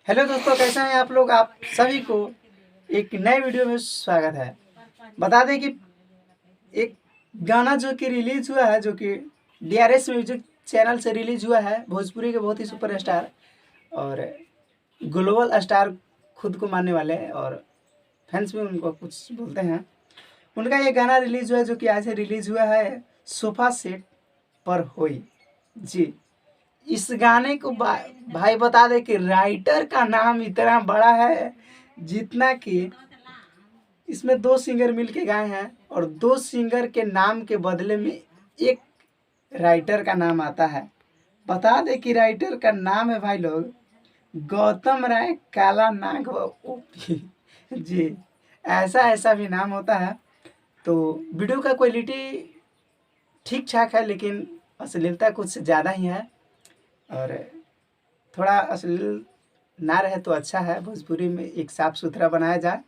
Hello दोस्तों, कैसे हैं आप लोग। आप सभी को एक नए वीडियो में स्वागत है। बता दें कि एक गाना जो कि रिलीज हुआ है, जो कि DRS म्यूजिक चैनल से रिलीज हुआ है, भोजपुरी के बहुत ही सुपरस्टार और ग्लोबल स्टार खुद को मानने वाले और फैंस भी उनको कुछ बोलते हैं। उनका ये गाना रिलीज हुआ है, जो कि आज रिलीज हुआ है, सोफा सेट पर होई। जी, इस गाने को भाई बता दे कि राइटर का नाम इतना बड़ा है, जितना कि इसमें दो सिंगर मिलके गाए हैं और दो सिंगर के नाम के बदले में एक राइटर का नाम आता है। बता दे कि राइटर का नाम है भाई लोग गौतम राय काला नाग ओपी। जी, ऐसा ऐसा भी नाम होता है। तो वीडियो का क्वालिटी ठीक ठाक है, लेकिन अश्लीलता कुछ ज़्यादा ही है और थोड़ा अश्लील ना रहे तो अच्छा है। भोजपुरी में एक साफ़ सुथरा बनाया जाए,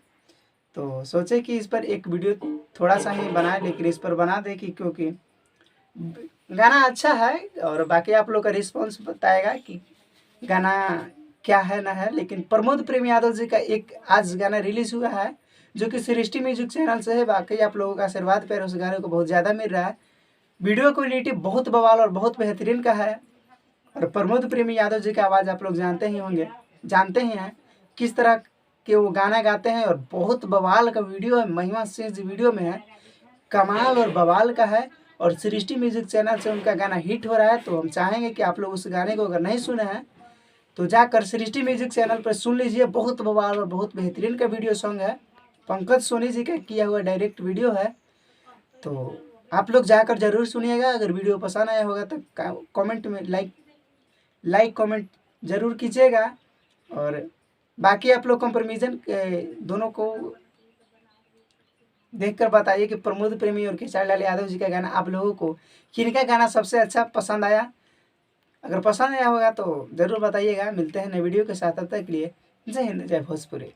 तो सोचे कि इस पर एक वीडियो थोड़ा सा ही बनाए, लेकिन इस पर बना दे कि क्योंकि गाना अच्छा है और बाकी आप लोग का रिस्पॉन्स बताएगा कि गाना क्या है ना है। लेकिन प्रमोद प्रेम यादव जी का एक आज गाना रिलीज़ हुआ है, जो कि सृष्टि म्यूजिक चैनल से है। बाकी आप लोगों का आशीर्वाद पर उस गाने को बहुत ज़्यादा मिल रहा है। वीडियो क्वालिटी बहुत बवाल और बहुत बेहतरीन का है। और प्रमोद प्रेमी यादव जी का आवाज़ आप लोग जानते ही होंगे, जानते ही हैं किस तरह के वो गाना गाते हैं। और बहुत बवाल का वीडियो है, महिमा सिंह जी वीडियो में है, कमाल और बवाल का है। और सृष्टि म्यूजिक चैनल से उनका गाना हिट हो रहा है, तो हम चाहेंगे कि आप लोग उस गाने को अगर नहीं सुने हैं तो जाकर सृष्टि म्यूजिक चैनल पर सुन लीजिए। बहुत बवाल और बहुत बेहतरीन का वीडियो सॉन्ग है, पंकज सोनी जी का किया हुआ डायरेक्ट वीडियो है। तो आप लोग जाकर ज़रूर सुनिएगा। अगर वीडियो पसंद आया होगा तो कमेंट में लाइक कमेंट ज़रूर कीजिएगा। और बाकी आप लोग कंपैरिजन दोनों को देखकर बताइए कि प्रमोद प्रेमी और खेसारी लाल यादव जी का गाना आप लोगों को किनका गाना सबसे अच्छा पसंद आया। अगर पसंद आया होगा तो ज़रूर बताइएगा। मिलते हैं नए वीडियो के साथ, तब तक के लिए जय हिंद, जय भोजपुरी।